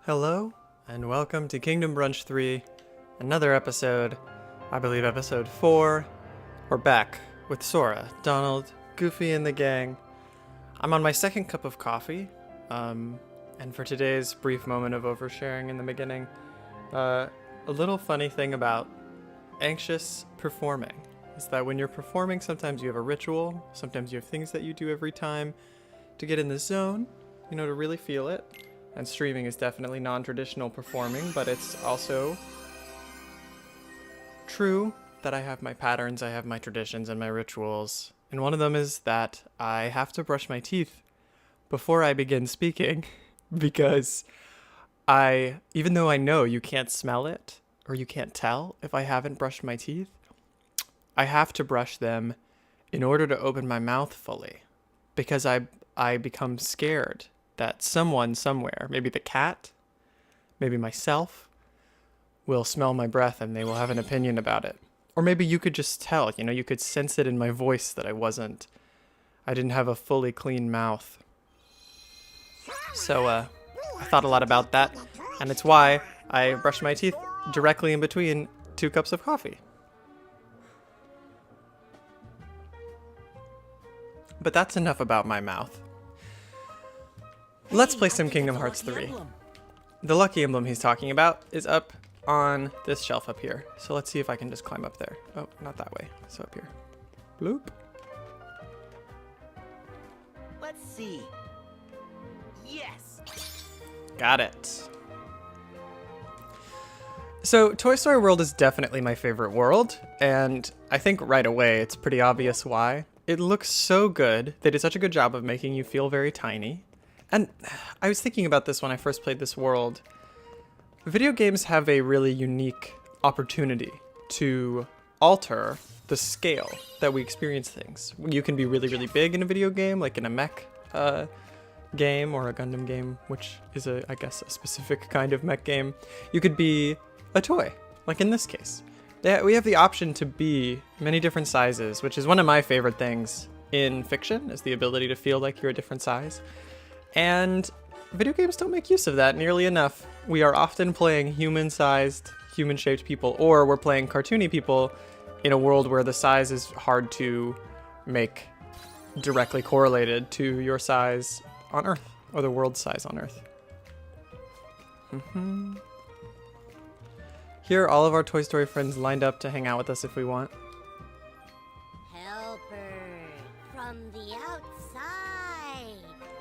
Hello, and welcome to Kingdom Brunch 3, another episode, I believe episode 4. We're back with Sora, Donald, Goofy, and the gang. I'm on my second cup of coffee, and for today's brief moment of oversharing in the beginning, a little funny thing about anxious performing is that when you're performing, sometimes you have a ritual, sometimes you have things that you do every time to get in the zone, to really feel it. And streaming is definitely non-traditional performing, but it's also true that I have my patterns, I have my traditions and my rituals. And one of them is that I have to brush my teeth before I begin speaking because even though I know you can't smell it or you can't tell if I haven't brushed my teeth, I have to brush them in order to open my mouth fully because I become scared that someone somewhere, maybe the cat, maybe myself, will smell my breath and they will have an opinion about it. Or maybe you could just tell, you could sense it in my voice that I didn't have a fully clean mouth. So I thought a lot about that, and it's why I brush my teeth directly in between 2 cups of coffee. But that's enough about my mouth. Let's play some Kingdom Hearts 3. The lucky emblem he's talking about is up on this shelf up here. So let's see if I can just climb up there. Oh, not that way. So up here. Bloop. Let's see. Yes. Got it. So Toy Story World is definitely my favorite world, and I think right away it's pretty obvious why. It looks so good. They did such a good job of making you feel very tiny. And I was thinking about this when I first played this world. Video games have a really unique opportunity to alter the scale that we experience things. You can be really, really big in a video game, like in a mech game or a Gundam game, which is, I guess, a specific kind of mech game. You could be a toy, like in this case. We have the option to be many different sizes, which is one of my favorite things in fiction, is the ability to feel like you're a different size. And video games don't make use of that nearly enough. We are often playing human-sized, human-shaped people, or we're playing cartoony people in a world where the size is hard to make directly correlated to your size on Earth, or the world's size on Earth. Here are all of our Toy Story friends lined up to hang out with us if we want. Helper from the outside.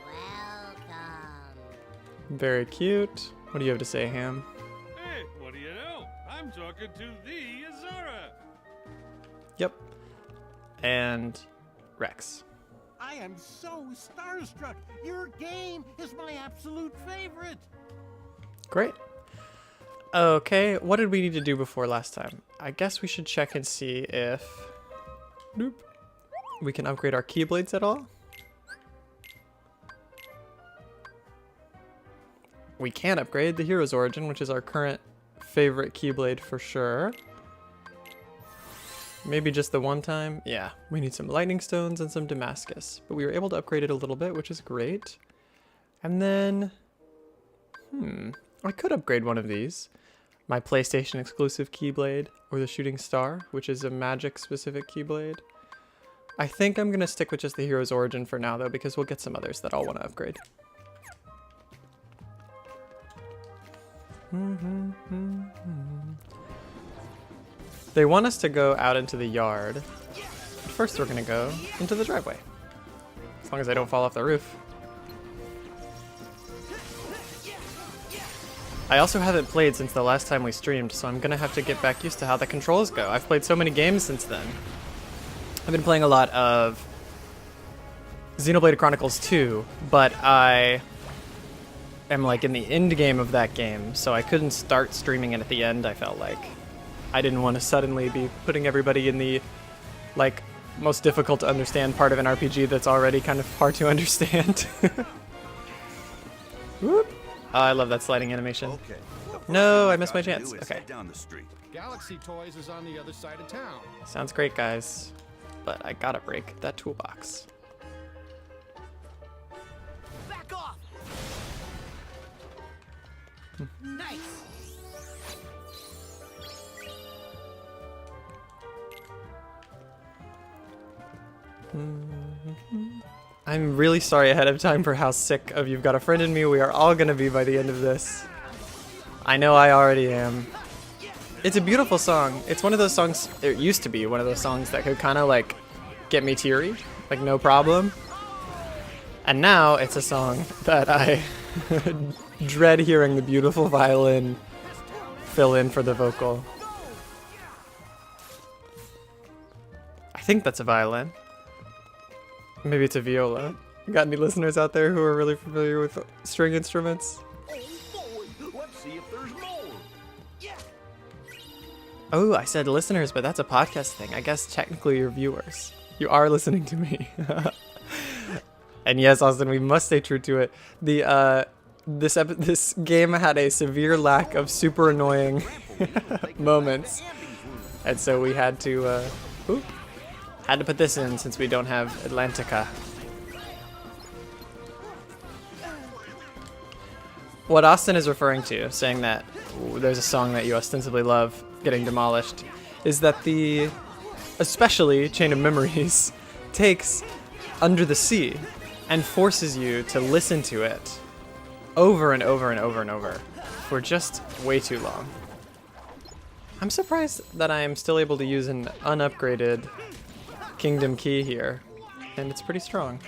Welcome. Very cute. What do you have to say, Ham? Hey, what do you know? I'm talking to the Azura. Yep. And Rex. I am so starstruck. Your game is my absolute favorite. Great. Okay, what did we need to do before last time? I guess we should check and see if we can upgrade our Keyblades at all. We can upgrade the Hero's Origin, which is our current favorite Keyblade for sure. Maybe just the one time. Yeah, we need some Lightning Stones and some Damascus. But we were able to upgrade it a little bit, which is great. And then, I could upgrade one of these. My PlayStation exclusive Keyblade, or the Shooting Star, which is a Magic specific Keyblade. I think I'm going to stick with just the Hero's Origin for now, though, because we'll get some others that I'll want to upgrade. They want us to go out into the yard. But first we're going to go into the driveway. As long as I don't fall off the roof. I also haven't played since the last time we streamed, so I'm going to have to get back used to how the controls go. I've played so many games since then. I've been playing a lot of Xenoblade Chronicles 2, but I am like in the end game of that game, so I couldn't start streaming it at the end. I felt like I didn't want to suddenly be putting everybody in the like most difficult to understand part of an RPG that's already kind of hard to understand. Whoop. Oh, I love that sliding animation. Okay. No, I missed my chance. Okay. Down the street. Galaxy Toys is on the other side of town. Sounds great, guys. But I gotta break that toolbox. Back off. Nice. I'm really sorry ahead of time for how sick of You've Got a Friend in Me we are all gonna be by the end of this. I know I already am. It's a beautiful song. It's one of those songs, it used to be one of those songs that could kind of like get me teary, like no problem. And now it's a song that I dread hearing the beautiful violin fill in for the vocal. I think that's a violin. Maybe it's a viola. Got any listeners out there who are really familiar with string instruments? Let's see if there's more. Oh, I said listeners, but that's a podcast thing. I guess technically you're viewers. You are listening to me. And yes, Austin, we must stay true to it. This game had a severe lack of super annoying moments, and so we had to put this in since we don't have Atlantica. What Austin is referring to, saying that there's a song that you ostensibly love getting demolished, is that especially Chain of Memories, takes Under the Sea and forces you to listen to it over and over and over and over for just way too long. I'm surprised that I am still able to use an unupgraded Kingdom Key here, and it's pretty strong.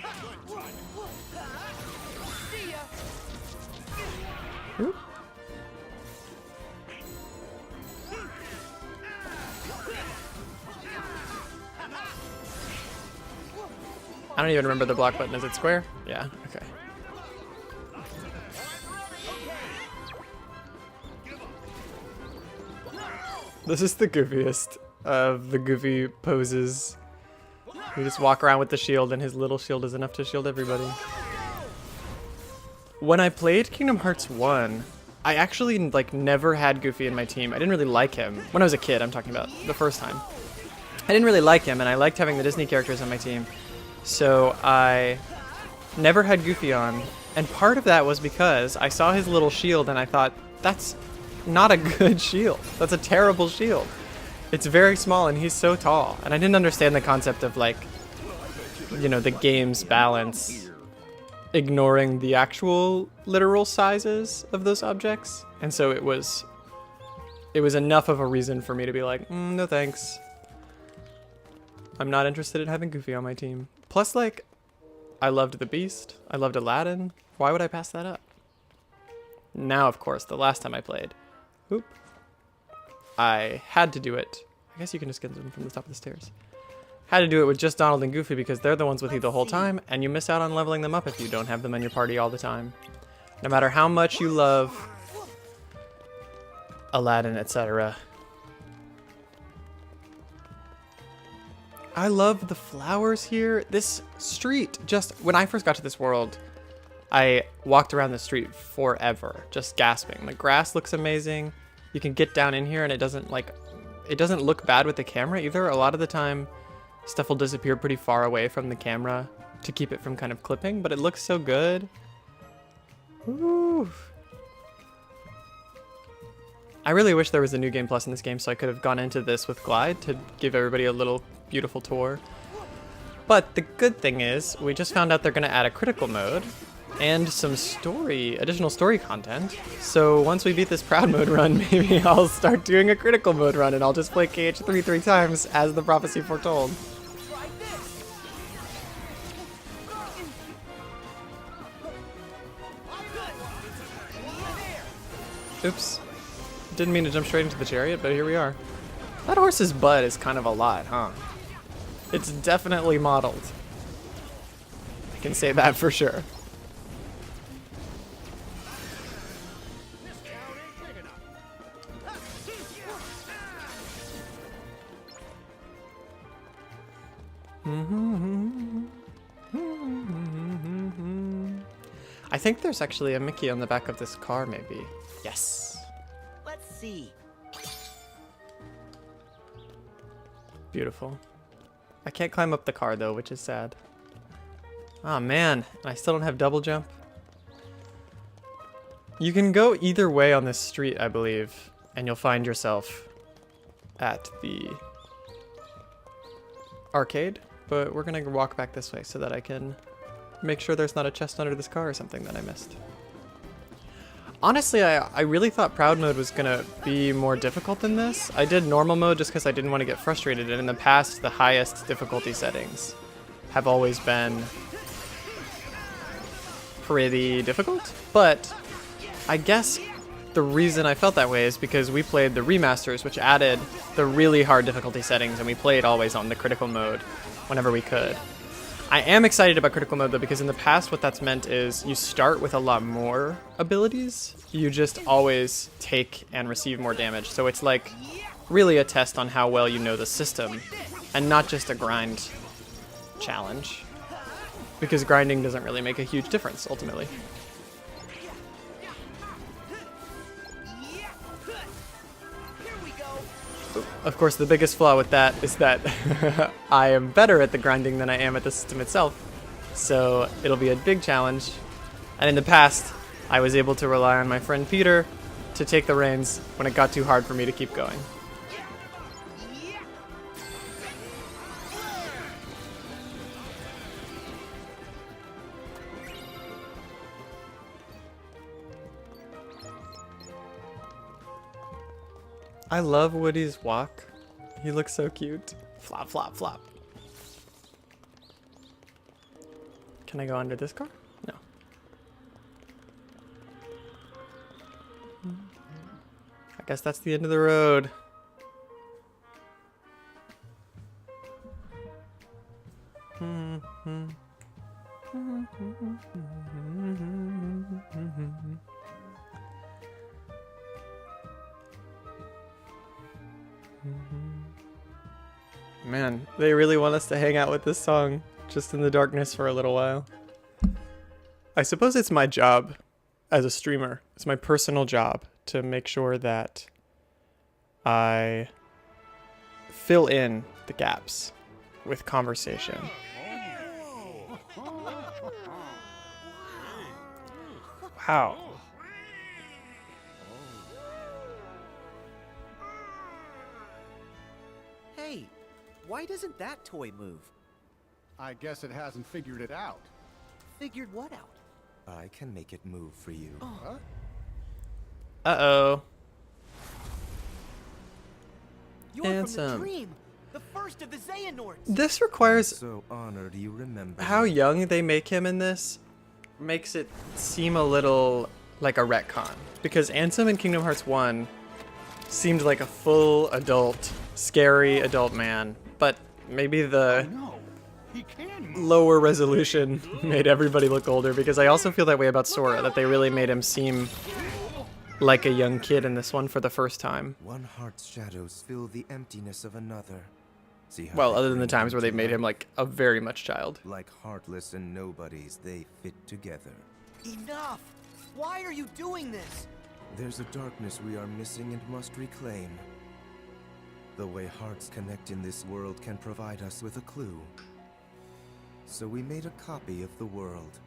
Oop. I don't even remember the block button. Is it square? Yeah, okay. This is the goofiest of the goofy poses. We just walk around with the shield, and his little shield is enough to shield everybody. When I played Kingdom Hearts 1, I actually never had Goofy in my team. I didn't really like him. When I was a kid, I'm talking about the first time. I didn't really like him, and I liked having the Disney characters on my team. So I never had Goofy on. And part of that was because I saw his little shield, and I thought, that's not a good shield. That's a terrible shield. It's very small, and he's so tall. And I didn't understand the concept of, the game's balance, ignoring the actual literal sizes of those objects. And so it was enough of a reason for me to be like, no thanks. I'm not interested in having Goofy on my team. Plus, I loved the Beast. I loved Aladdin. Why would I pass that up? Now, of course, the last time I played, I had to do it. I guess you can just get them from the top of the stairs. Had to do it with just Donald and Goofy because they're the ones with you the whole time, and you miss out on leveling them up if you don't have them in your party all the time. No matter how much you love Aladdin, etc. I love the flowers here. This street, when I first got to this world, I walked around the street forever, just gasping. The grass looks amazing. You can get down in here and it doesn't look bad with the camera either. A lot of the time, stuff will disappear pretty far away from the camera to keep it from kind of clipping, but it looks so good. Ooh. I really wish there was a new game plus in this game so I could have gone into this with Glide to give everybody a little beautiful tour. But the good thing is, we just found out they're going to add a critical mode and some additional story content. So once we beat this Proud Mode run, maybe I'll start doing a critical mode run and I'll just play KH3 3 times as the prophecy foretold. Oops. Didn't mean to jump straight into the chariot, but here we are. That horse's butt is kind of a lot, huh? It's definitely modeled. I can say that for sure. I think there's actually a Mickey on the back of this car, maybe. Yes. Let's see. Beautiful. I can't climb up the car though, which is sad. Oh man, I still don't have double jump. You can go either way on this street, I believe, and you'll find yourself at the arcade, but we're gonna walk back this way so that I can make sure there's not a chest under this car or something that I missed. Honestly, I really thought Proud Mode was gonna be more difficult than this. I did normal mode just because I didn't want to get frustrated, and in the past, the highest difficulty settings have always been pretty difficult, but I guess the reason I felt that way is because we played the remasters, which added the really hard difficulty settings, and we played always on the critical mode whenever we could. I am excited about critical mode though, because in the past what that's meant is you start with a lot more abilities. You just always take and receive more damage. So it's like really a test on how well you know the system and not just a grind challenge. Because grinding doesn't really make a huge difference ultimately. Of course, the biggest flaw with that is that I am better at the grinding than I am at the system itself. So it'll be a big challenge. And in the past, I was able to rely on my friend Peter to take the reins when it got too hard for me to keep going. I love Woody's walk. He looks so cute. Flop, flop, flop. Can I go under this car? No. I guess that's the end of the road. Man, they really want us to hang out with this song just in the darkness for a little while. I suppose it's my job as a streamer. It's my personal job to make sure that I fill in the gaps with conversation. Wow. Hey, why doesn't that toy move? I guess it hasn't figured it out. Figured what out? I can make it move for you. Huh? Uh-oh. You're Handsome. from the dream, the first of the Xehanorts. This requires So honored you remember. how me. young they make him in this makes it seem a little like a retcon. Because Ansem in Kingdom Hearts 1 seemed like a full adult, scary adult man, but maybe the No, he can move. lower resolution made everybody look older, because I also feel that way about Sora, that they really made him seem like a young kid in this one for the first time. One heart's shadows fill the emptiness of another. See how Well, they other than the bring times where they to made him life? like a very much child. Like heartless and nobodies, they fit together. Enough! Why are you doing this? There's a darkness we are missing and must reclaim. The way hearts connect in this world can provide us with a clue. So we made a copy of the world,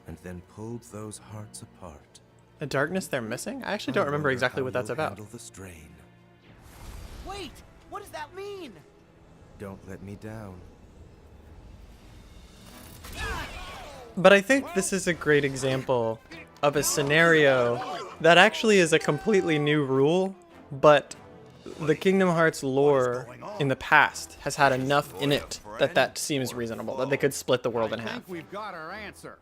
and then pulled those hearts apart. The darkness they're missing? I actually don't remember wonder exactly how what that's you'll about. handle the strain. Wait, what does that mean? Don't let me down. But I think this is a great example of a scenario that actually is a completely new rule, but the Kingdom Hearts lore in the past has had enough in it that that seems reasonable, that they could split the world in I half. think we've got our answer.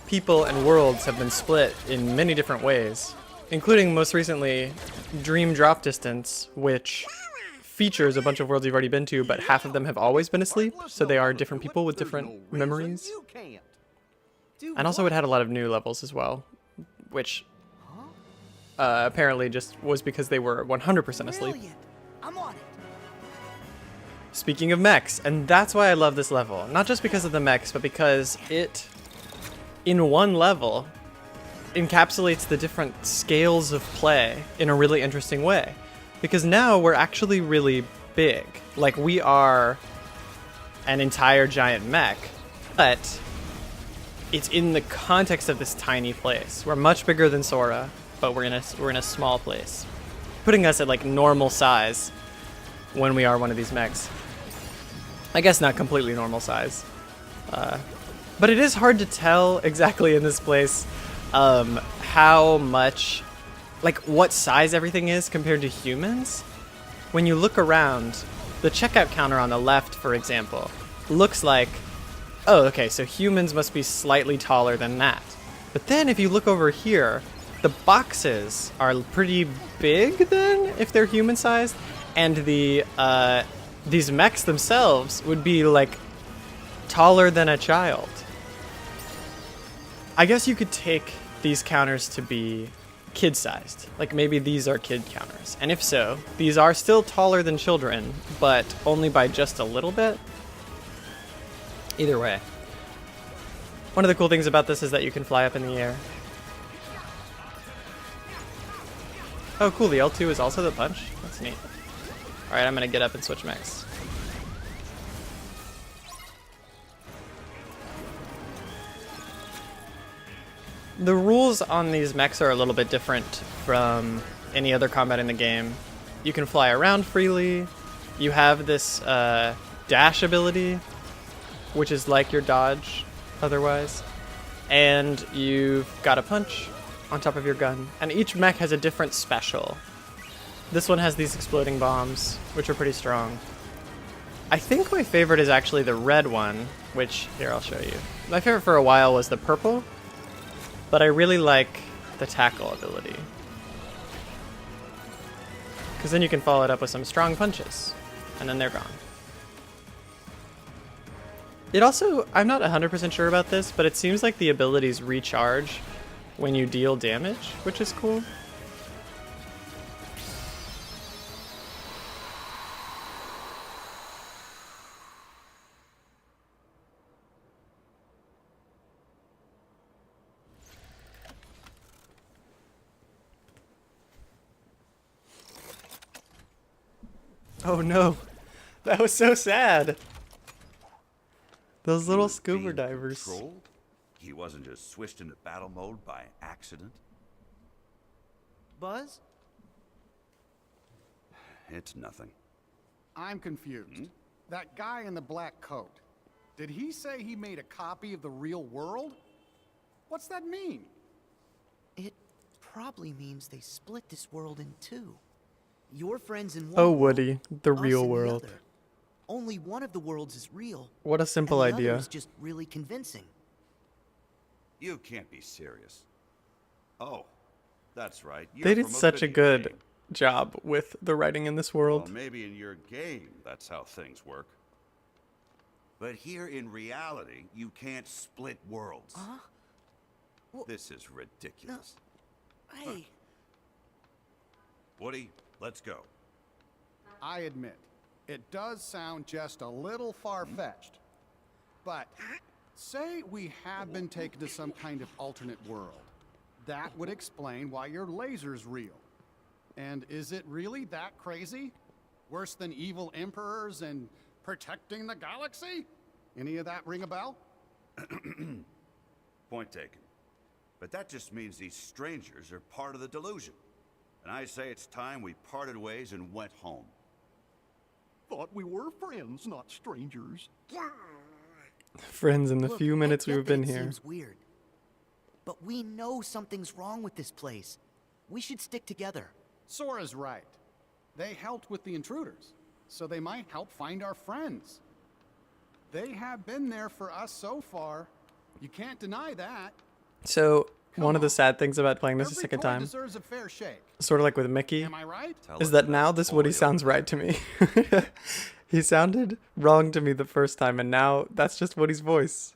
People and worlds have been split in many different ways, including most recently Dream Drop Distance, which features a bunch of worlds you've already been to, but half of them have always been asleep, so they are different people with different memories. You can't. Do And also it had a lot of new levels as well, which apparently just was because they were 100% asleep. Brilliant. I'm on it. Speaking of mechs, and that's why I love this level. Not just because of the mechs, but because it, in one level, encapsulates the different scales of play in a really interesting way. Because now we're actually really big. Like, we are an entire giant mech, but it's in the context of this tiny place. We're much bigger than Sora, but we're in a small place, putting us at like normal size when we are one of these mechs. I guess not completely normal size, but it is hard to tell exactly in this place how much, like what size everything is compared to humans. When you look around, the checkout counter on the left, for example, looks like, oh, okay, so humans must be slightly taller than that. But then if you look over here, the boxes are pretty big then, if they're human-sized, and these mechs themselves would be like taller than a child. I guess you could take these counters to be kid-sized. Like maybe these are kid counters. And if so, these are still taller than children, but only by just a little bit. Either way. One of the cool things about this is that you can fly up in the air. Oh cool, the L2 is also the punch? That's neat. Alright, I'm gonna get up and switch mechs. The rules on these mechs are a little bit different from any other combat in the game. You can fly around freely. You have this dash ability, which is like your dodge otherwise. And you've got a punch on top of your gun. And each mech has a different special. This one has these exploding bombs, which are pretty strong. I think my favorite is actually the red one, which, here, I'll show you. My favorite for a while was the purple, but I really like the tackle ability. Because then you can follow it up with some strong punches, and then they're gone. It also, I'm not 100% sure about this, but it seems like the abilities recharge when you deal damage, which is cool. Oh no, that was so sad. Those little scuba divers. Controlled? He wasn't just switched into battle mode by accident. Buzz? It's nothing. I'm confused. That guy in the black coat, did he say he made a copy of the real world? What's that mean? It probably means they split this world in two. Your friends in one Oh, world, Woody, the us real in the world. other. Only one of the worlds is real. What a simple and the idea. other is just really convincing. You can't be serious. Oh, that's right. You're They did from such a video good game. job with the writing in this Well, world. maybe in your game, that's how things work. But here in reality, you can't split worlds. Well, This is ridiculous. Hey, Woody, let's go. I admit, it does sound just a little far-fetched. But say we have been taken to some kind of alternate world. That would explain why your laser's real. And is it really that crazy? Worse than evil emperors and protecting the galaxy? Any of that ring a bell? Point taken. But that just means these strangers are part of the delusion. And I say it's time we parted ways and went home. Thought we were friends, not strangers. Friends in the look, few I minutes get we've that been it here. Seems weird, but we know something's wrong with this place. We should stick together. Sora's right. They helped with the intruders, so they might help find our friends. They have been there for us so far. You can't deny that. So, one of the on. sad things about playing this a Every second toy time, deserves a fair shake. sort of like with Mickey, Am I right? Tell is us that about now this Woody Toyland. sounds right to me. He sounded wrong to me the first time, and now that's just Woody's voice.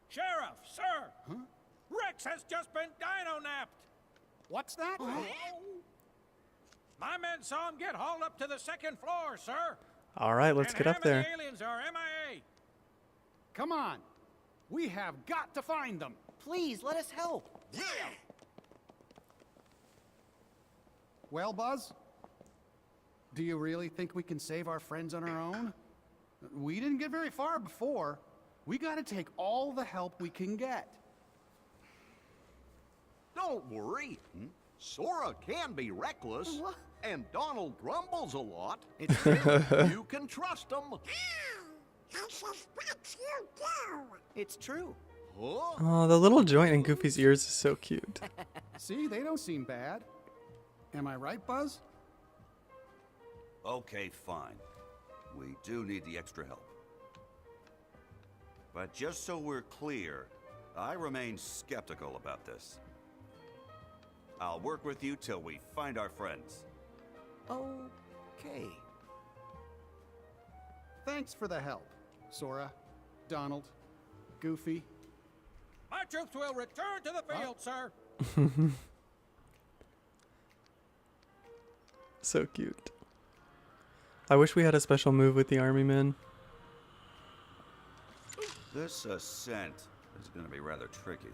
Sheriff, sir! Rex has just been dino-napped! What's that? My men saw him get hauled up to the second floor, sir. All right, let's And get him up there. And the aliens are MIA. Come on. We have got to find them. Please, let us help. Well, Buzz? Do you really think we can save our friends on our own? We didn't get very far before. We gotta take all the help we can get. Don't worry. Sora can be reckless, and Donald grumbles a lot. You can trust him. I suspect you do. It's true. Huh? Oh, the little joint in Goofy's ears is so cute. See, they don't seem bad. Am I right, Buzz? Okay, fine. We do need the extra help. But just so we're clear, I remain skeptical about this. I'll work with you till we find our friends. Okay. Thanks for the help, Sora, Donald, Goofy. My troops will return to the field, sir. So cute. I wish we had a special move with the army men. This ascent is going to be rather tricky.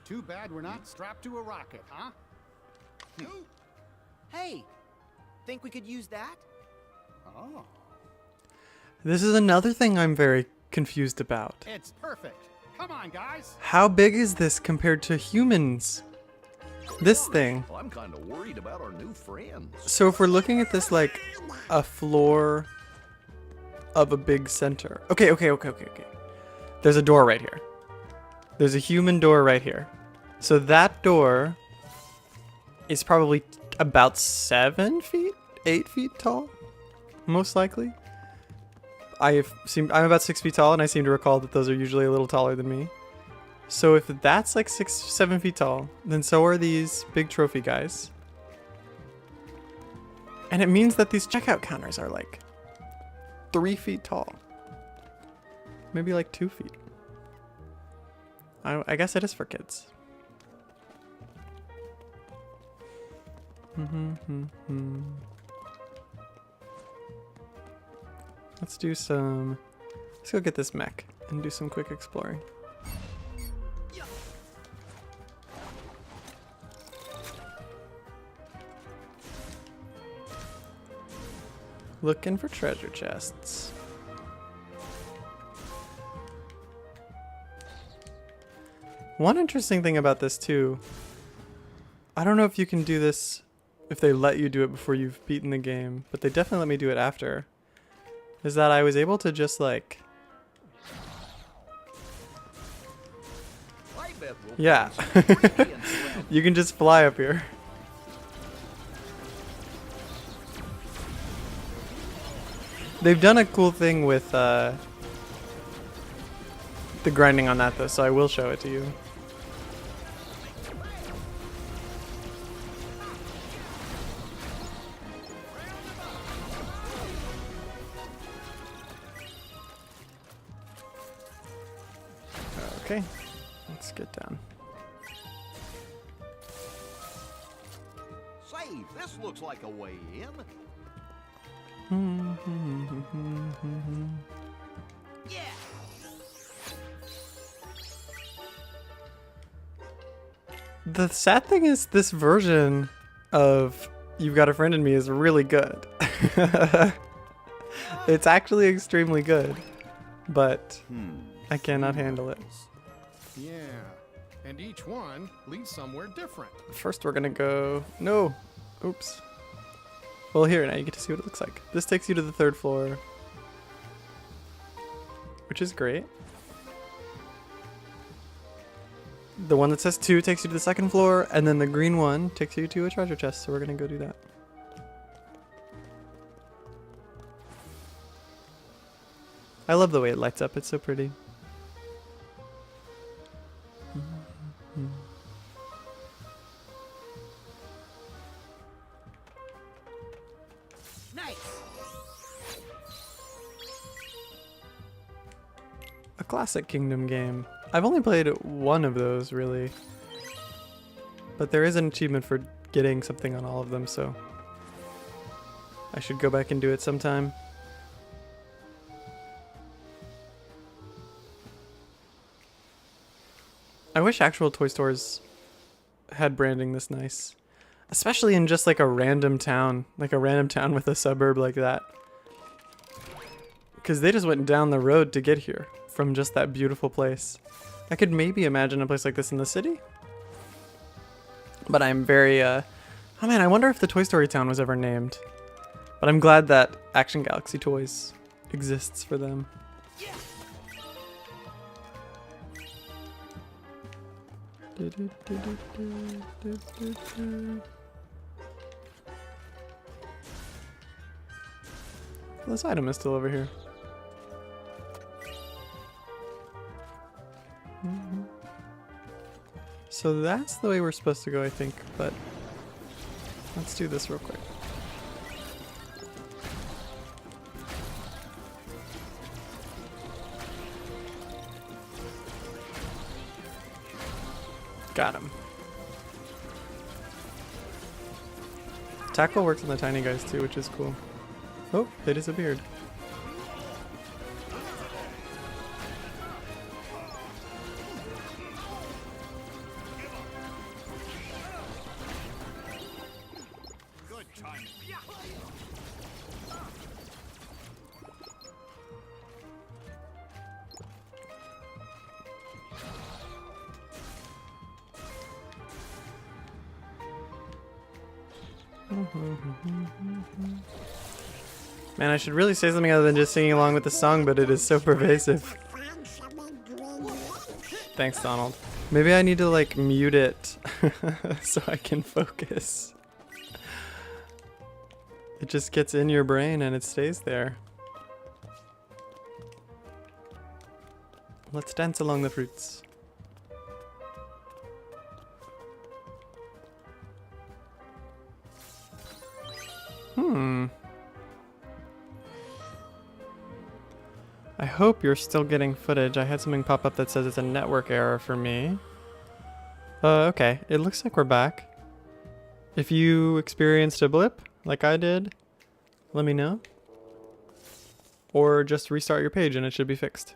Too bad we're not strapped to a rocket, huh? Hey, think we could use that? Oh, This is another thing I'm very confused about. it's perfect. Come on, guys. How big is this compared to humans? This thing. I'm kind of worried about our new friends. So if we're looking at this like a floor of a big center. Okay. There's a door right here. There's a human door right here. So that door is probably about 7 feet, 8 feet tall, most likely. I'm about 6 feet tall, and I seem to recall that those are usually a little taller than me. So if that's like 6, 7 feet tall, then so are these big trophy guys. And it means that these checkout counters are like 3 feet tall. Maybe like 2 feet. I guess it is for kids. Let's go get this mech and do some quick exploring. Looking for treasure chests. One interesting thing about this too, I don't know if you can do this if they let you do it before you've beaten the game, but they definitely let me do it after, is that I was able to just like, I bet we'll yeah, find some ingredients around you can just fly up here. They've done a cool thing with the grinding on that though, so I will show it to you. Okay, let's get down. Say, this looks like a way in. Yeah. The sad thing is this version of You've Got a Friend in Me is really good. It's actually extremely good, but I cannot handle it. Yeah, and each one leads somewhere different. First we're gonna go, no, oops. Well, here, now you get to see what it looks like. This takes you to the 3rd floor, which is great. The one that says 2 takes you to the 2nd floor, and then the green one takes you to a treasure chest, so we're gonna go do that. I love the way it lights up, it's so pretty. Nice. A classic Kingdom game. I've only played one of those, really. But there is an achievement for getting something on all of them, so I should go back and do it sometime. I wish actual toy stores had branding this nice. Especially in just like a random town. Like a random town with a suburb like that. Because they just went down the road to get here. from just that beautiful place. I could maybe imagine a place like this in the city. But I'm very, oh man, I wonder if the Toy Story town was ever named. But I'm glad that Action Galaxy Toys exists for them. This item is still over here. So that's the way we're supposed to go, I think, but let's do this real quick. Got him. Tackle works on the tiny guys too, which is cool. Oh, they disappeared. Good timing. Man, I should really say something other than just singing along with the song, but it is so pervasive. Find some ingredients. Thanks, Donald. Maybe I need to like mute it so I can focus. It just gets in your brain and it stays there. Let's dance along the fruits. I hope you're still getting footage. I had something pop up that says it's a network error for me. Okay. It looks like we're back. If you experienced a blip, like I did, let me know. Or just restart your page and it should be fixed.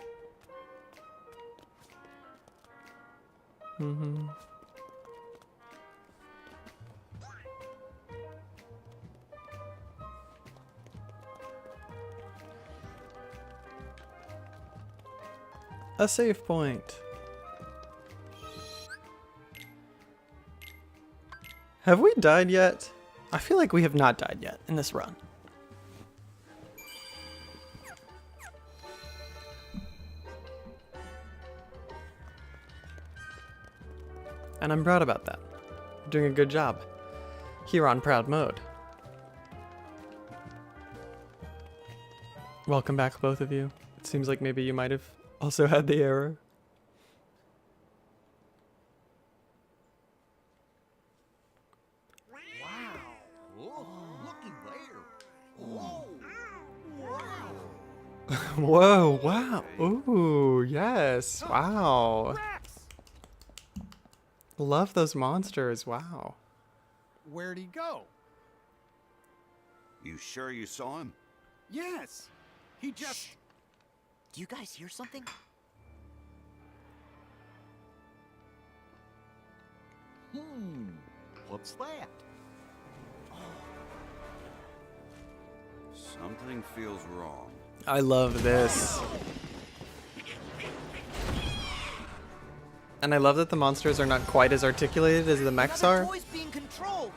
A save point. Have we died yet? I feel like we have not died yet in this run. And I'm proud about that. You're doing a good job here on Proud Mode. Welcome back, both of you. It seems like maybe you might have also had the error. Whoa, looky there. Whoa. Wow. Whoa, wow. Ooh, yes. Wow. Love those monsters. Wow. Where'd he go? You sure you saw him? Yes. He just... Do you guys hear something? What's that? Something feels wrong. I love this. And I love that the monsters are not quite as articulated as the mechs Another are. toy's being controlled.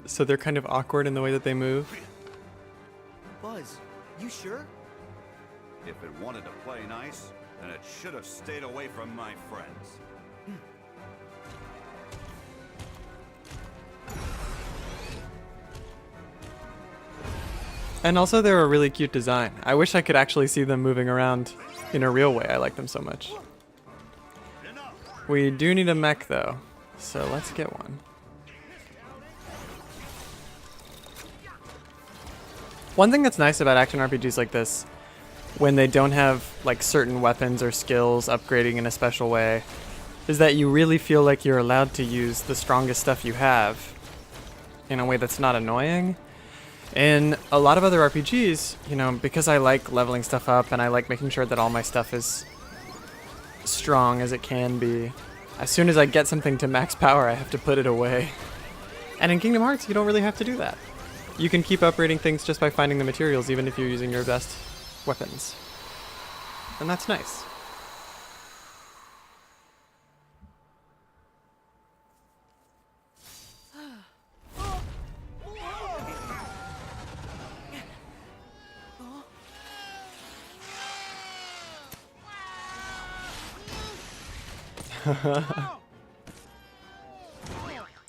So they're kind of awkward in the way that they move. Buzz, you sure? If it wanted to play nice, then it should have stayed away from my friends. And also they're a really cute design. I wish I could actually see them moving around in a real way. I like them so much. We do need a mech though, so let's get one. One thing that's nice about action RPGs like this, when they don't have like certain weapons or skills upgrading in a special way, is that you really feel like you're allowed to use the strongest stuff you have in a way that's not annoying. In a lot of other RPGs, you know, because I like leveling stuff up and I like making sure that all my stuff is strong as it can be, as soon as I get something to max power, I have to put it away. And in Kingdom Hearts, you don't really have to do that. You can keep upgrading things just by finding the materials, even if you're using your best weapons. and that's nice.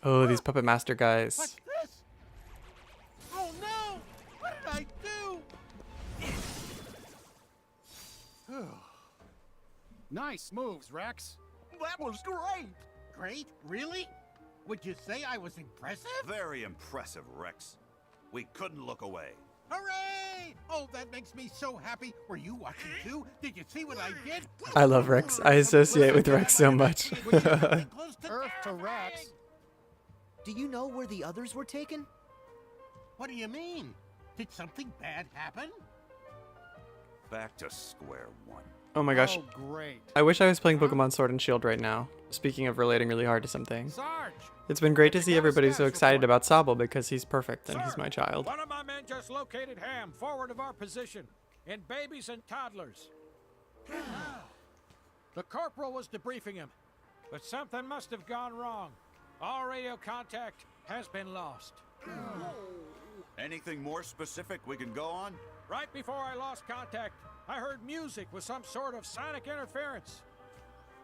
Oh, these Puppet Master guys. What's this? Oh no! What did I do? Nice moves, Rex. That was great. Great? Really? Would you say I was impressive? Very impressive, Rex. We couldn't look away. Hooray! Oh, that makes me so happy. Were you watching too? Did you see what I did? I love Rex. I associate with Rex so much. Would you be close to Earth to terrifying? Rex. Do you know where the others were taken? What do you mean? Did something bad happen? Back to square one. Oh my gosh. Oh, great. I wish I was playing Pokemon Sword and Shield right now. Speaking of relating really hard to something. Sarge! It's been great to see got a everybody so status excited report. about Sobble because he's perfect and he's Sir, my child. One of my men just located Ham forward of our position, in babies and toddlers. The corporal was debriefing him, but something must have gone wrong. All radio contact has been lost. Anything more specific we can go on? Right before I lost contact, I heard music with some sort of sonic interference.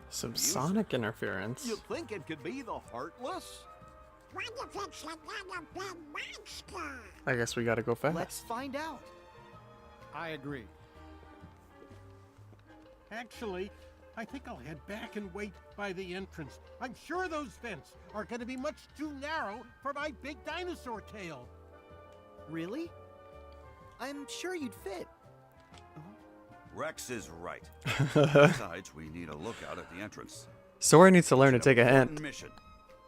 Some sonic interference. You think it could be the Heartless? What if it's another big monster? I guess we gotta go fast. Let's find out. I agree. Actually, I think I'll head back and wait by the entrance. I'm sure those vents are going to be much too narrow for my big dinosaur tail. Really? I'm sure you'd fit. Rex is right. Besides, we need a lookout at the entrance. Sora needs to learn to It's an take a important hint. Mission.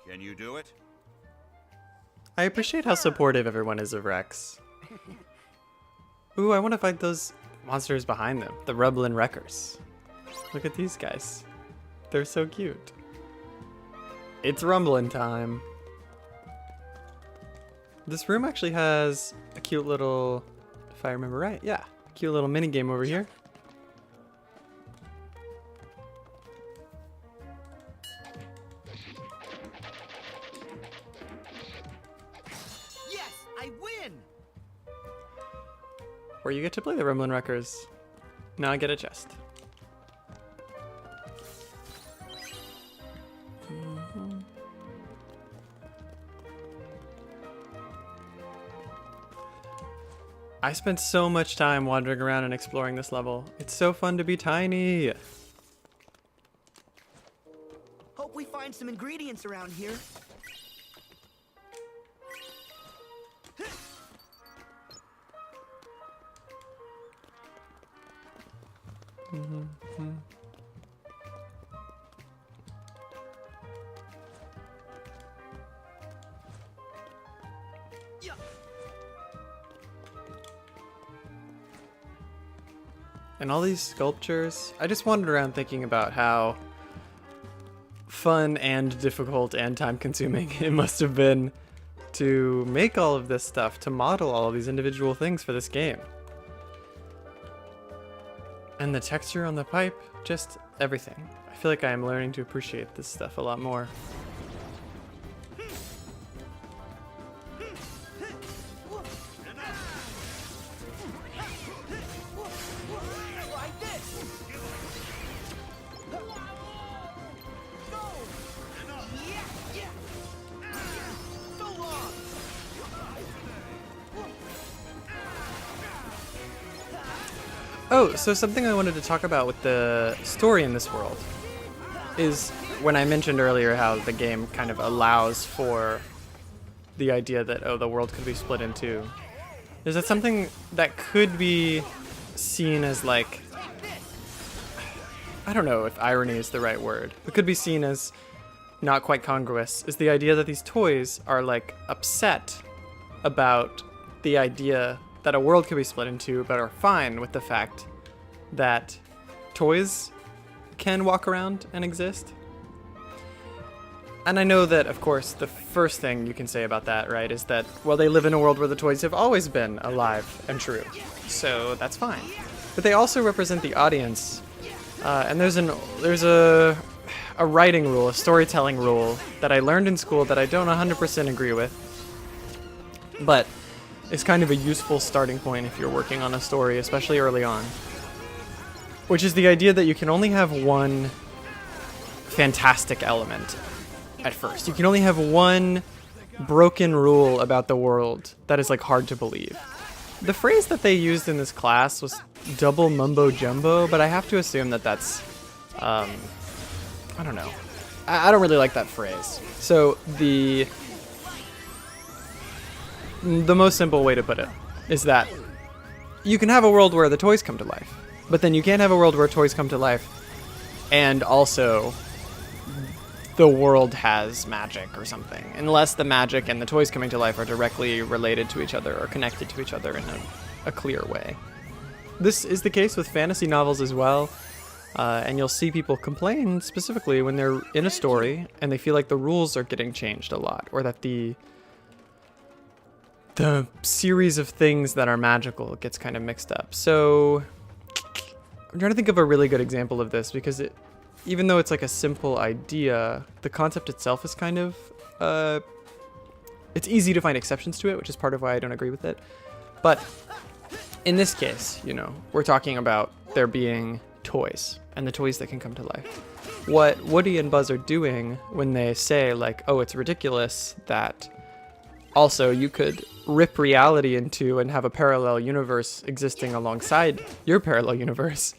Can you do it? I appreciate how supportive everyone is of Rex. Ooh, I want to fight those monsters behind them. The Rumblin Wreckers. Look at these guys. They're so cute. It's Rumblin' time. This room actually has a cute little, if I remember right, yeah, cute little mini game over here. Yes, I win! Where you get to play the Rumblin Wreckers. Now I get a chest. I spent so much time wandering around and exploring this level. It's so fun to be tiny. Hope we find some ingredients around here. Yeah. And all these sculptures. I just wandered around thinking about how fun and difficult and time consuming it must have been to make all of this stuff, to model all of these individual things for this game. And the texture on the pipe, just everything. I feel like I am learning to appreciate this stuff a lot more. Like this! Go! Yeah! So long! Oh, so something I wanted to talk about with the story in this world is when I mentioned earlier how the game kind of allows for the idea that, oh, the world could be split in two. Is that something that could be seen as like, I don't know if irony is the right word, but could be seen as not quite congruous, is the idea that these toys are like upset about the idea that a world could be split in two, but are fine with the fact that toys can walk around and exist. And I know that, of course, the first thing you can say about that, right, is that, well, they live in a world where the toys have always been alive and true. So that's fine. But they also represent the audience And there's a writing rule, a storytelling rule that I learned in school that I don't 100% agree with, but it's kind of a useful starting point if you're working on a story, especially early on, which is the idea that you can only have one fantastic element at first. You can only have one broken rule about the world that is like hard to believe. The phrase that they used in this class was double mumbo jumbo, but I have to assume that that's, I don't know. I don't really like that phrase. So the most simple way to put it is that you can have a world where the toys come to life, but then you can't have a world where toys come to life and also the world has magic or something, unless the magic and the toys coming to life are directly related to each other or connected to each other in a clear way. This is the case with fantasy novels as well, and you'll see people complain specifically when they're in a story and they feel like the rules are getting changed a lot, or that the series of things that are magical gets kind of mixed up. So I'm trying to think of a really good example of this, because even though it's like a simple idea, the concept itself is kind of, it's easy to find exceptions to it, which is part of why I don't agree with it. But in this case, you know, we're talking about there being toys and the toys that can come to life. What Woody and Buzz are doing when they say like, oh, it's ridiculous that also you could rip reality into and have a parallel universe existing alongside your parallel universe,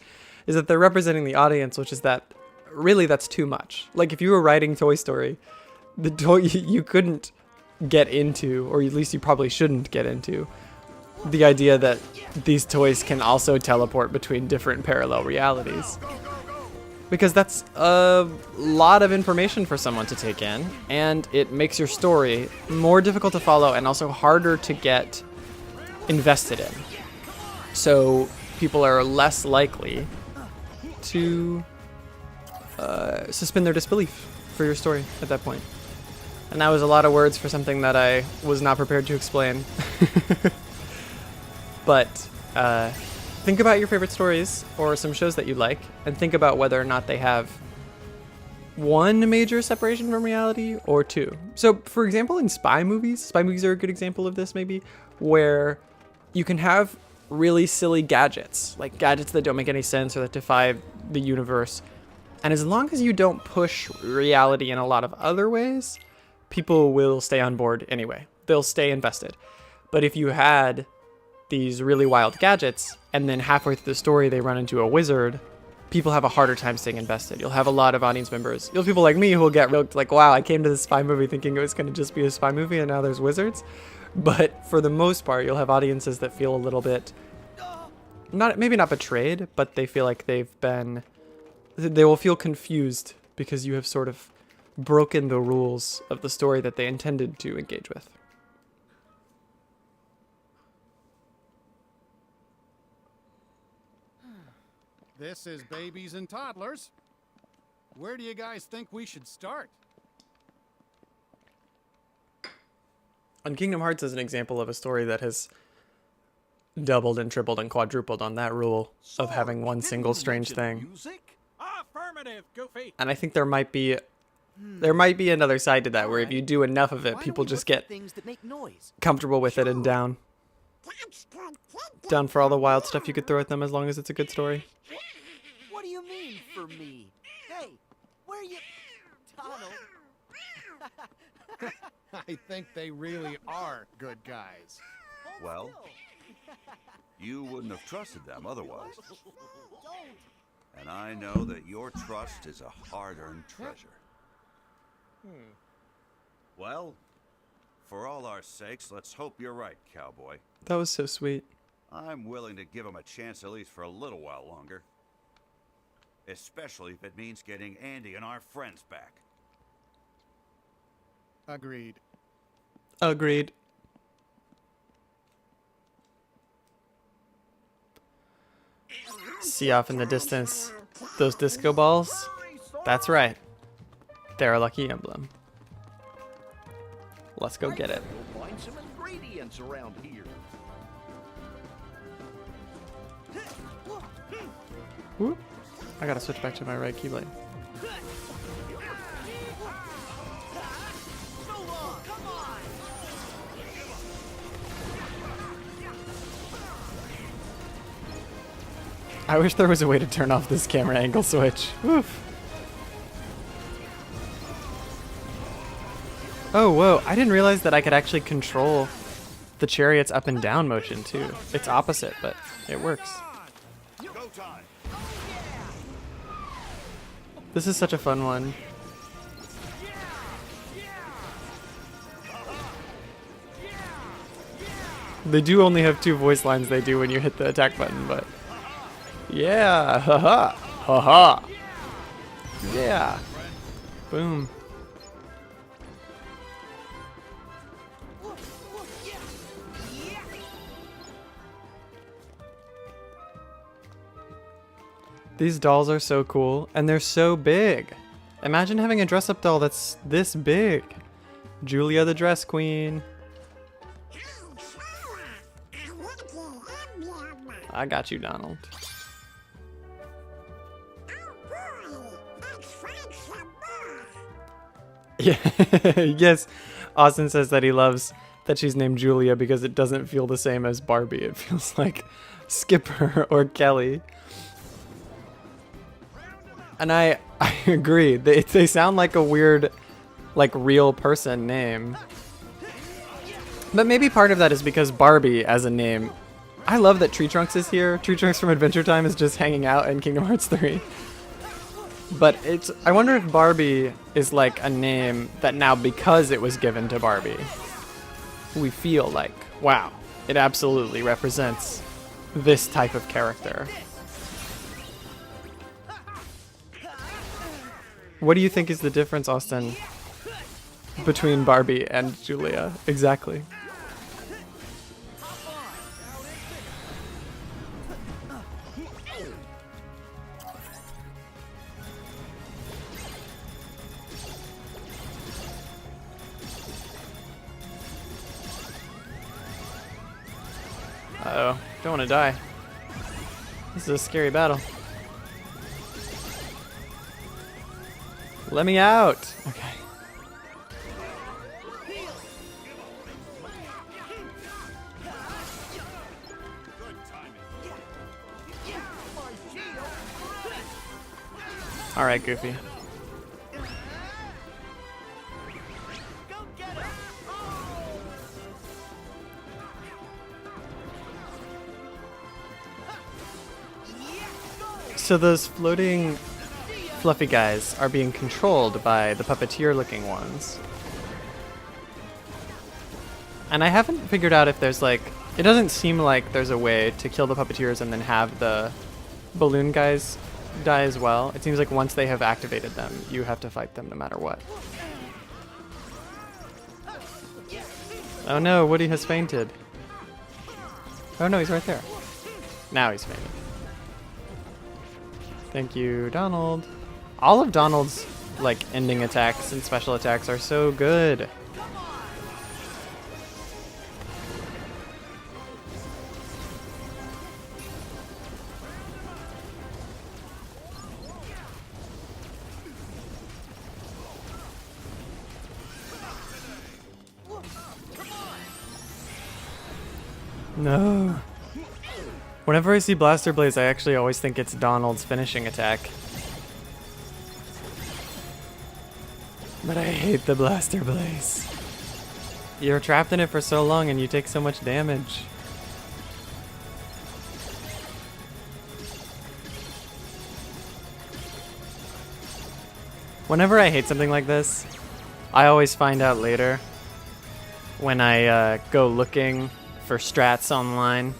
is that they're representing the audience, which is that really that's too much. Like if you were writing Toy Story, you couldn't get into, or at least you probably shouldn't get into, the idea that these toys can also teleport between different parallel realities. Because that's a lot of information for someone to take in, and it makes your story more difficult to follow and also harder to get invested in. So people are less likely to suspend their disbelief for your story at that point. And that was a lot of words for something that I was not prepared to explain. But think about your favorite stories or some shows that you like, and think about whether or not they have one major separation from reality or two. So for example, in spy movies are a good example of this maybe, where you can have really silly gadgets, like gadgets that don't make any sense or that defy the universe. And as long as you don't push reality in a lot of other ways, people will stay on board anyway. They'll stay invested. But if you had these really wild gadgets and then halfway through the story they run into a wizard, people have a harder time staying invested. You'll have a lot of audience members. You'll have people like me who will get real like, wow, I came to this spy movie thinking it was going to just be a spy movie and now there's wizards. But for the most part, you'll have audiences that feel a little bit, maybe not betrayed, but they feel like they will feel confused because you have sort of broken the rules of the story that they intended to engage with. This is Babies and Toddlers. Where do you guys think we should start? And Kingdom Hearts is an example of a story that has doubled and tripled and quadrupled on that rule of having one single strange thing. Music? Affirmative, Goofy. And I think there might be another side to that, where if you do enough of it, people just get things that make noise. comfortable with it and down for all the wild stuff you could throw at them, as long as it's a good story. What do you mean for me? Hey, where you, Donald? I think they really are good guys. Well, you wouldn't have trusted them otherwise. And I know that your trust is a hard-earned treasure. Well, for all our sakes, let's hope you're right, cowboy. That was so sweet. I'm willing to give him a chance at least for a little while longer. Especially if it means getting Andy and our friends back. Agreed. Agreed. See off in the distance those disco balls? That's right. They're a lucky emblem. Let's go get it. We'll find some ingredients around here. Whoop. I gotta switch back to my right keyblade. I wish there was a way to turn off this camera angle switch. Oof. Oh, whoa. I didn't realize that I could actually control the chariot's up and down motion, too. It's opposite, but it works. This is such a fun one. They do only have 2 voice lines they do when you hit the attack button, but... Yeah! Haha! Haha! Yeah! Boom. These dolls are so cool, and they're so big. Imagine having a dress-up doll that's this big. Julia the Dress Queen. I got you, Donald. Yeah, yes. Austin says that he loves that she's named Julia because it doesn't feel the same as Barbie. It feels like Skipper or Kelly. And I agree. They sound like a weird, like, real person name. But maybe part of that is because Barbie as a name. I love that Tree Trunks is here. Tree Trunks from Adventure Time is just hanging out in Kingdom Hearts 3. But I wonder if Barbie is like a name that now, because it was given to Barbie, we feel like, wow, it absolutely represents this type of character. What do you think is the difference, Austin, between Barbie and Julia? Exactly. Uh-oh, don't want to die. This is a scary battle. Let me out! Okay. Alright, Goofy. So those floating fluffy guys are being controlled by the puppeteer-looking ones. And I haven't figured out if there's like... It doesn't seem like there's a way to kill the puppeteers and then have the balloon guys die as well. It seems like once they have activated them, you have to fight them no matter what. Oh no, Woody has fainted. Oh no, he's right there. Now he's fainted. Thank you, Donald. All of Donald's like ending attacks and special attacks are so good. No. Whenever I see Blaster Blaze, I actually always think it's Donald's finishing attack. But I hate the Blaster Blaze. You're trapped in it for so long and you take so much damage. Whenever I hate something like this, I always find out later when I go looking for strats online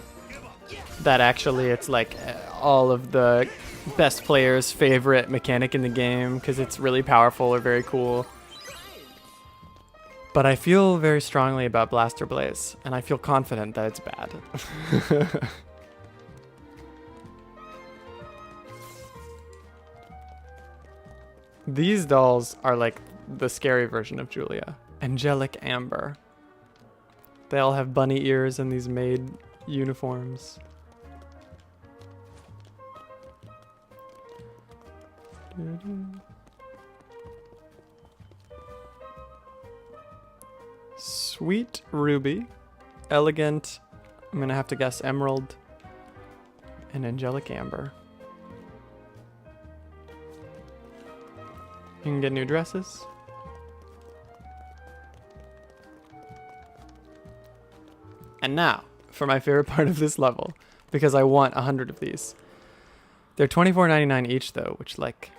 that actually it's like all of the best players' favorite mechanic in the game because it's really powerful or very cool. But I feel very strongly about Blaster Blaze, and I feel confident that it's bad. These dolls are like the scary version of Julia. Angelic Amber. They all have bunny ears and these maid uniforms. Sweet ruby, elegant, I'm gonna have to guess emerald, and angelic amber. You can get new dresses. And now, for my favorite part of this level, because I want 100 of these. They're $24.99 each though, which like,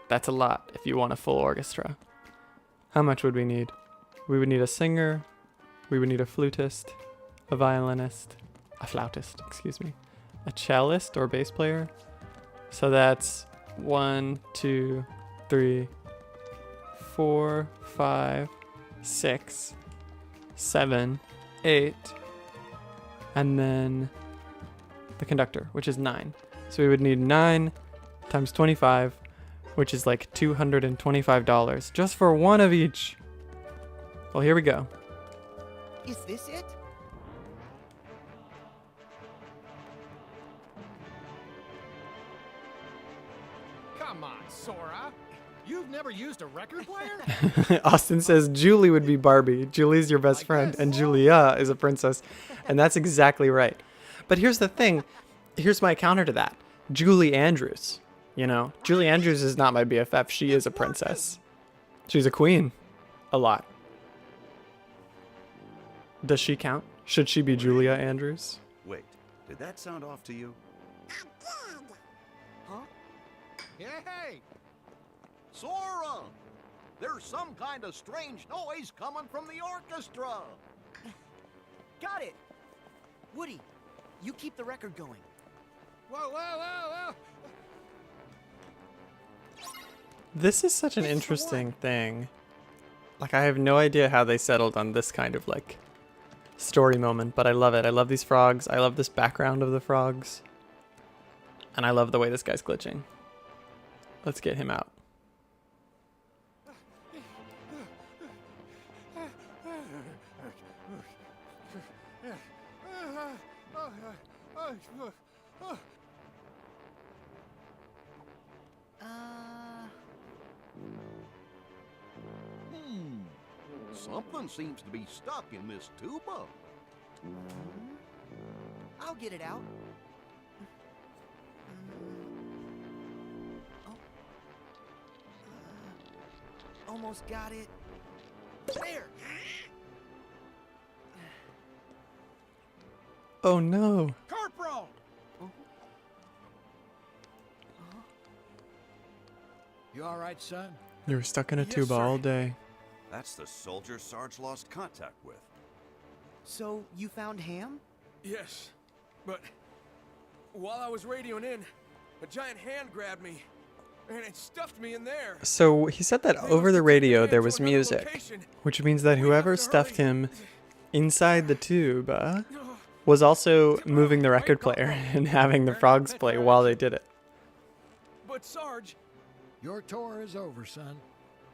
that's a lot if you want a full orchestra. How much would we need? We would need a singer, we would need a flutist, a violinist, a flautist, excuse me, a cellist or bass player. So that's 1, 2, 3, 4, 5, 6, 7, 8, and then the conductor, which is 9. So we would need 9 times 25, which is like $225 just for one of each. Well, here we go. Is this it? Come on, Sora. You've never used a record player? Austin says Julie would be Barbie. Julie's your best friend, and Julia is a princess. And that's exactly right. But here's the thing. Here's my counter to that. Julie Andrews. You know, Julie Andrews is not my BFF. She is a princess. She's a queen. A lot. Does she count? Should she be Julia Andrews? Wait, did that sound off to you? Huh? Hey! Sora! There's some kind of strange noise coming from the orchestra! Got it! Woody, you keep the record going. Whoa, whoa, whoa, whoa! This is such an interesting thing. Like, I have no idea how they settled on this kind of, like, story moment, but I love it. I love these frogs. I love this background of the frogs. And I love the way this guy's glitching. Let's get him out. Something seems to be stuck in this tuba. I'll get it out. Almost got it. There! Oh no. Corporal! You all right, son? You were stuck in a Yes, tuba sir. all day. That's the soldier Sarge lost contact with. So, you found Ham? Yes, but while I was radioing in, a giant hand grabbed me, and it stuffed me in there. So he said that over the radio there was music, which means that whoever stuffed him inside the tuba was also moving the record player and having the frogs play while they did it. But Sarge, Your tour is over, son.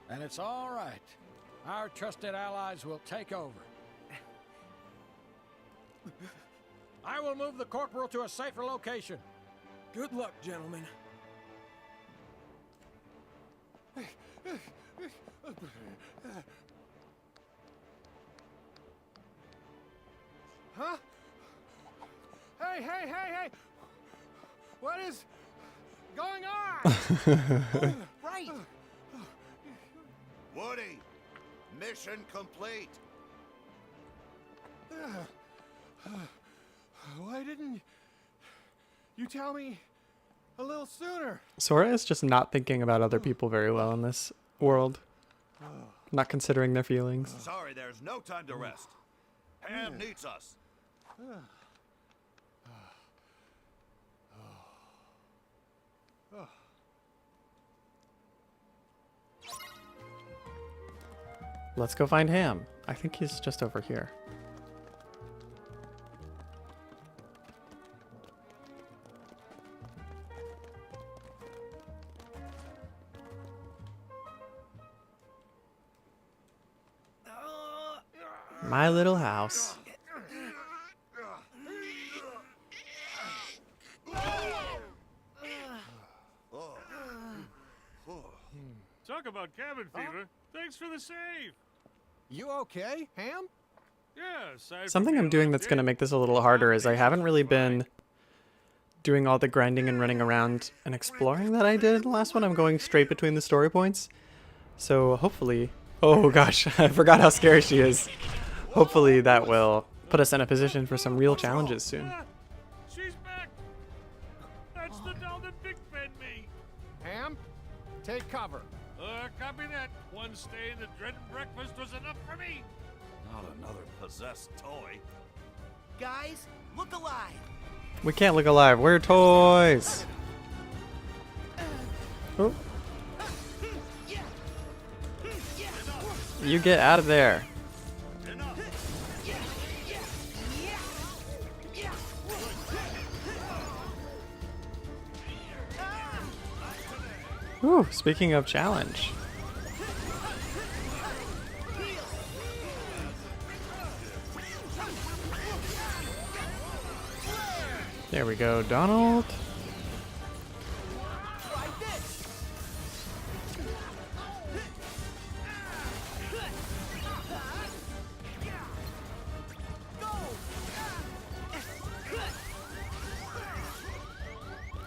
And it's all right. Our trusted allies will take over. I will move the corporal to a safer location. good luck, gentlemen. Huh? Hey, hey, hey, hey! What is going on? Right! Woody, mission complete. Why didn't you tell me a little sooner? Sora is just not thinking about other people very well in this world. Not considering their feelings. Sorry, there's no time to rest. Ham needs us. Let's go find Ham. I think he's just over here. My little house. Oh, cabin fever. Thanks for the save. You okay, Ham? Yeah, aside from Something I'm being doing left that's going to in, make this a little harder is I haven't really been doing all the grinding and running around and exploring that I did in the last one. I'm going straight between the story points. So hopefully... Oh gosh, I forgot how scary she is. Hopefully that will put us in a position for some real challenges soon. Ah, she's back. That's the doll that Big fed me. Ham, take cover. Copy that. One stay in the dreaded breakfast was enough for me. Not another possessed toy. Guys, look alive. We can't look alive. We're toys. Oh. You get out of there. Ooh, speaking of challenge. There we go, Donald.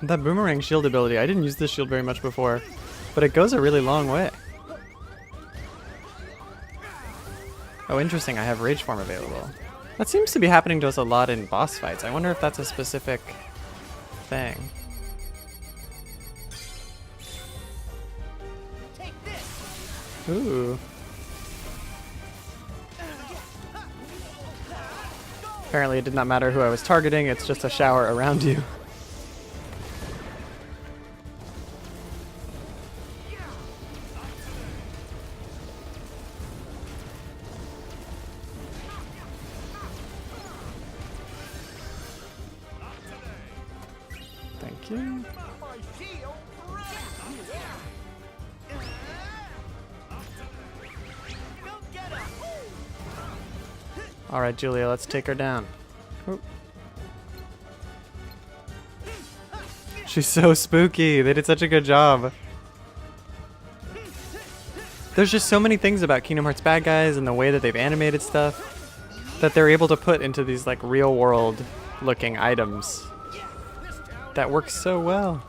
That boomerang shield ability, I didn't use this shield very much before, but it goes a really long way. Oh, interesting, I have Rage Form available. That seems to be happening to us a lot in boss fights. I wonder if that's a specific thing. Ooh. Apparently it did not matter who I was targeting, it's just a shower around you. Thank you. Alright, Julia, let's take her down. Oop. She's so spooky. They did such a good job. There's just so many things about Kingdom Hearts bad guys and the way that they've animated stuff that they're able to put into these like real world looking items that work so well.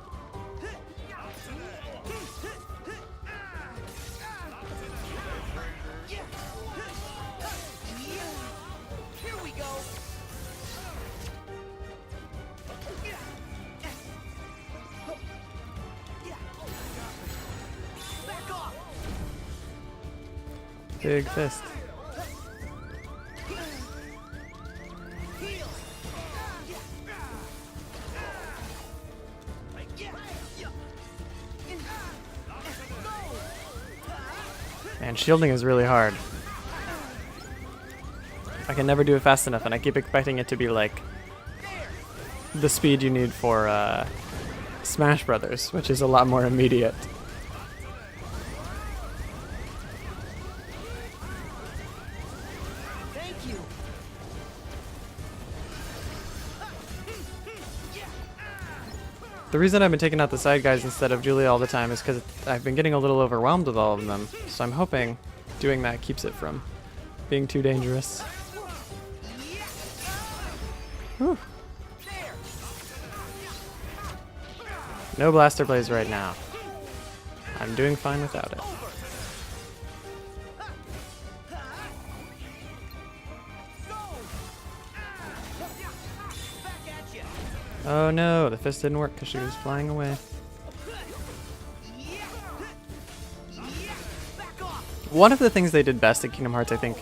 Big fist. Man, shielding is really hard. I can never do it fast enough, and I keep expecting it to be like the speed you need for Smash Brothers, which is a lot more immediate. The reason I've been taking out the side guys instead of Julia all the time is because I've been getting a little overwhelmed with all of them. So I'm hoping doing that keeps it from being too dangerous. Whew. No blaster blaze right now. I'm doing fine without it. Oh no, the fist didn't work because she was flying away. One of the things they did best at Kingdom Hearts, I think,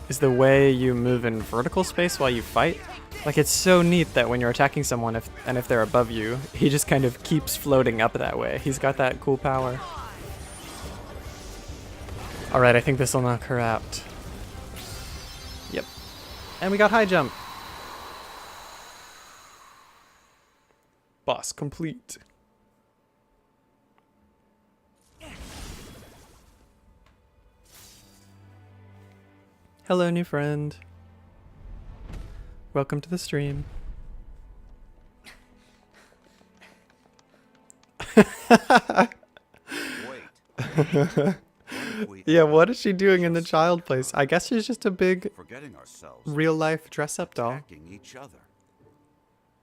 is the way you move in vertical space while you fight. Like, it's so neat that when you're attacking someone, if they're above you, he just kind of keeps floating up that way. He's got that cool power. Alright, I think this will knock her out. Yep. And we got high jump. Boss complete. Hello, new friend. Welcome to the stream. Wait. Yeah, what is she doing in the child place? I guess she's just a big Forgetting ourselves. real-life dress-up doll. Attacking each other.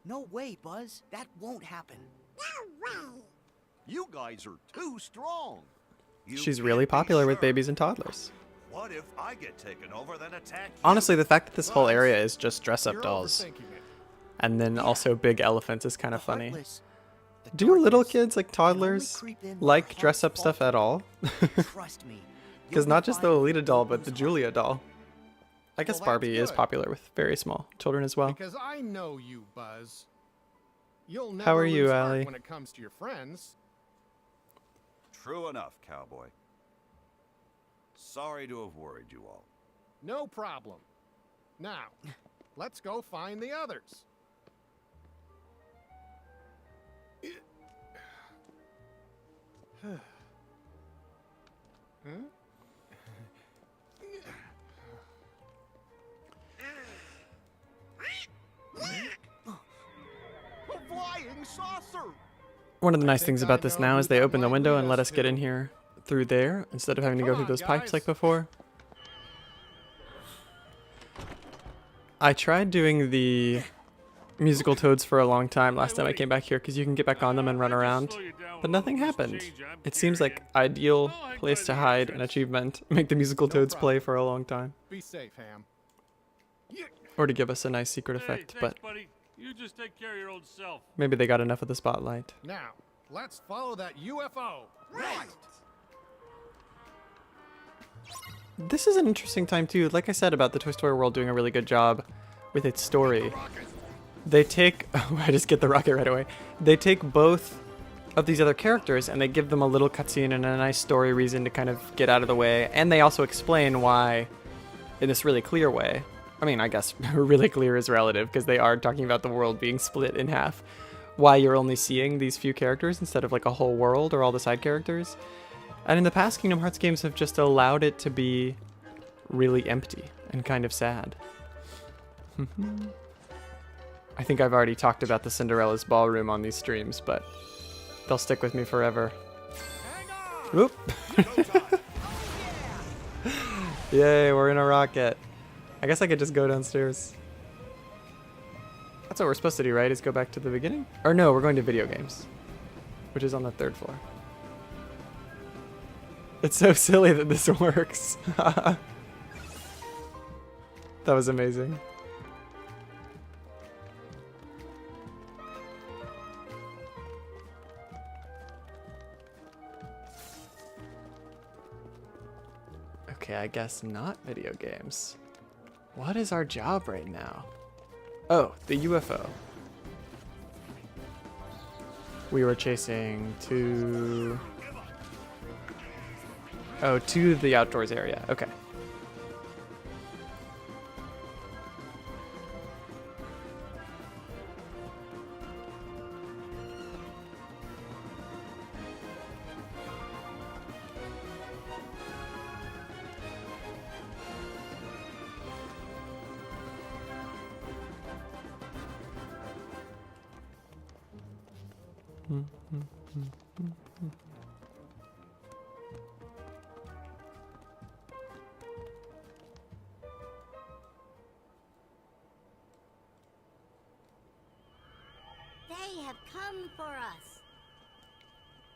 No way, Buzz. That won't happen. No way. You guys are too strong. You She's can't really be popular with sure. babies and toddlers. What if I get taken over, then attack you? Honestly, the fact that this whole area is just dress-up You're dolls, overthinking it. and then also big elephants is kind of funny. Heartless. The Do little darkness kids, like can only toddlers, creep in like where dress-up hearts stuff at all? Trust me. Because you'll not be just the fine Lolita doll, but the who's Julia doll. I guess Well, that's Barbie is good. popular with very small children as well. Because I know you, Buzz. You'll never How are you, lose heart Allie? when it comes to your friends. True enough, cowboy. Sorry to have worried you all. No problem. Now, let's go find the others. Huh? A flying saucer! One of the nice think things I about this know now who is they that open the might window lead and let us us get to. in here through there instead of having to go Come through on, those pipes guys. like before. I tried doing the musical toads for a long time last time I came back here because you can get back on them and run around, but nothing happened. It seems like ideal place to hide an achievement, make the musical toads play for a long time, Be safe, Ham. or to give us a nice secret effect, but buddy. You just take care of your old self. maybe they got enough of the spotlight. Now, let's follow that UFO. Right! This is an interesting time too. Like I said about the Toy Story World doing a really good job with its story. They take, oh, I just get the rocket right away. They take both of these other characters and they give them a little cutscene and a nice story reason to kind of get out of the way. And they also explain why, in this really clear way. I mean, I guess really clear is relative because they are talking about the world being split in half. Why you're only seeing these few characters instead of like a whole world or all the side characters. And in the past, Kingdom Hearts games have just allowed it to be really empty and kind of sad. I think I've already talked about the Cinderella's ballroom on these streams, but they'll stick with me forever. Whoop! Yay, we're in a rocket. I guess I could just go downstairs. That's what we're supposed to do, right? Is go back to the beginning? Or no, we're going to video games, which is on the 3rd floor. It's so silly that this works. That was amazing. Okay, I guess not video games. What is our job right now? Oh, the UFO. We were chasing to... Oh, to the outdoors area. Okay. They have come for us.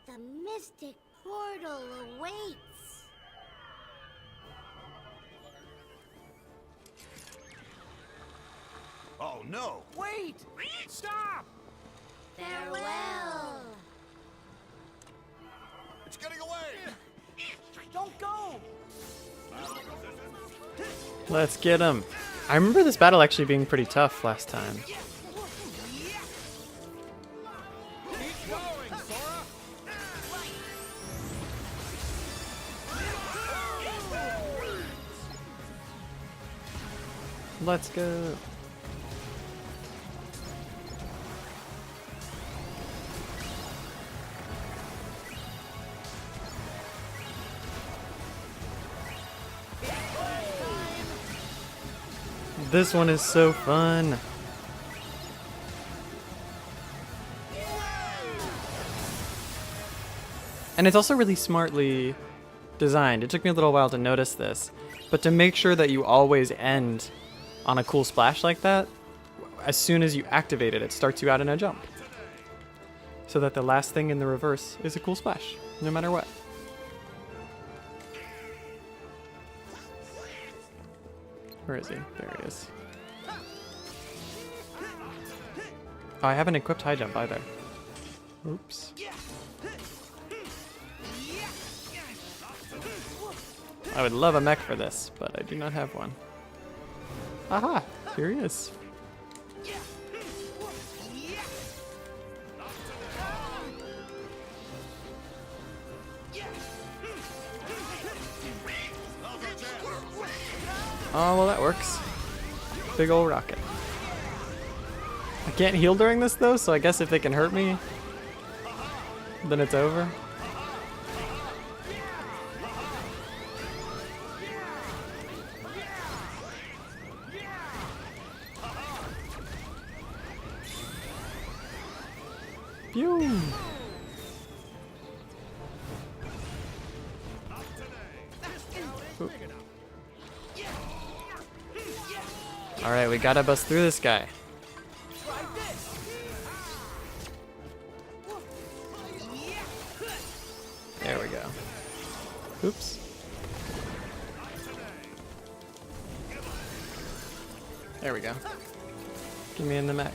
The mystic portal awaits. Oh no! Wait! Stop! Farewell. It's getting away! Don't go! Let's get him. I remember this battle actually being pretty tough last time. Keep going, Sora! Let's go. This one is so fun. And it's also really smartly designed. It took me a little while to notice this, but to make sure that you always end on a cool splash like that, as soon as you activate it, it starts you out in a jump. So that the last thing in the reverse is a cool splash, no matter what. Where is he? There he is. Oh, I haven't equipped high jump either. Oops. I would love a mech for this, but I do not have one. Aha! Here he is. Oh, well that works. Big ol' rocket. I can't heal during this though, so I guess if they can hurt me, then it's over. Pew! Alright, we gotta bust through this guy. There we go. Oops. There we go. Get me in the mech.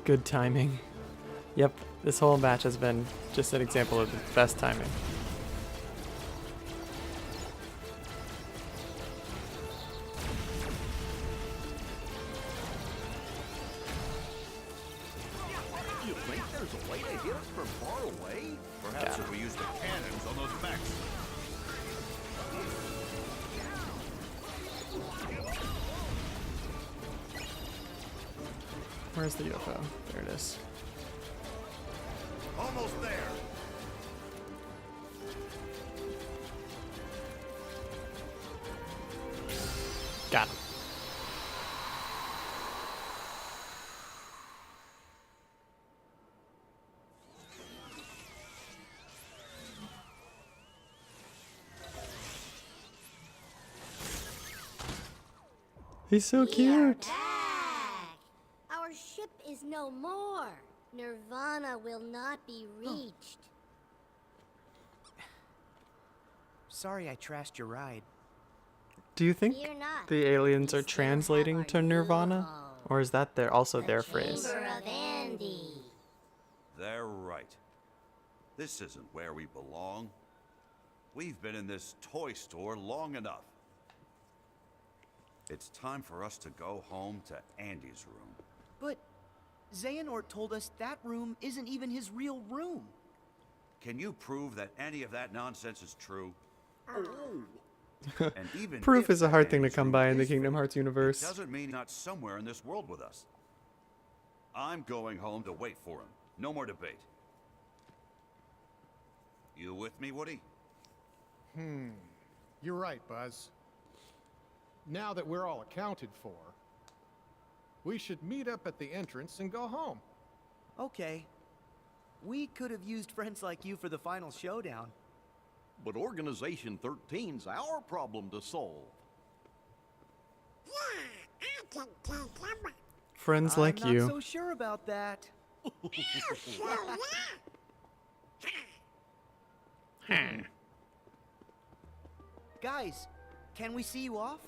Good timing. Yep, this whole match has been just an example of the best timing. You think there's a way to hit us from far away? Perhaps if we use the cannons on those mechs. Where's the UFO? There it is. Almost there. Got him. He's so cute. Our ship is no more. Nirvana will not be reached. Sorry I trashed your ride. Do you think Fear not. the aliens We are still translating have to our new Nirvana? home. Or is that also their phrase? Chamber of Andy. They're right. This isn't where we belong. We've been in this toy store long enough. It's time for us to go home to Andy's room. But Xehanort told us that room isn't even his real room. Can you prove that any of that nonsense is true? And even Proof if is a that hard thing to Andy's come room by in the is Kingdom fake, Hearts universe. It doesn't mean he's not somewhere in this world with us. I'm going home to wait for him. No more debate. You with me, Woody? You're right, Buzz. Now that we're all accounted for, we should meet up at the entrance and go home. Okay. We could have used friends like you for the final showdown. But Organization 13's our problem to solve. Yeah, I can take him. Friends like I'm you. not so sure about that. So, yeah. Guys, can we see you off?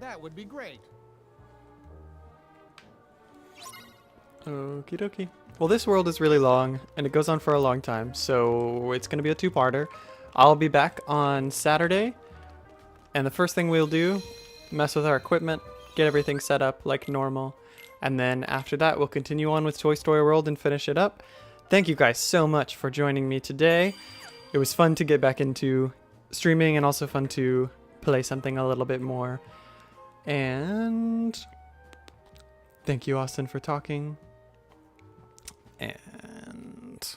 That would be great. Okie dokie. Well, this world is really long, and it goes on for a long time, so it's going to be a two-parter. I'll be back on Saturday, and the first thing we'll do, mess with our equipment, get everything set up like normal, and then after that, we'll continue on with Toy Story World and finish it up. Thank you guys so much for joining me today. It was fun to get back into streaming, and also fun to play something a little bit more. And thank you, Austin, for talking. And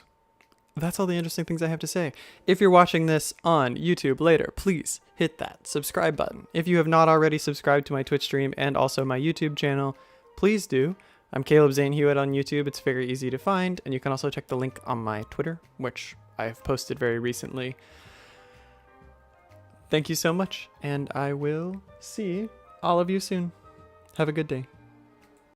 that's all the interesting things I have to say. If you're watching this on YouTube later, please hit that subscribe button. If you have not already subscribed to my Twitch stream and also my YouTube channel, please do. I'm Caleb Zane Hewitt on YouTube. It's very easy to find, and you can also check the link on my Twitter, which I've posted very recently. Thank you so much, and I will see all of you soon. Have a good day.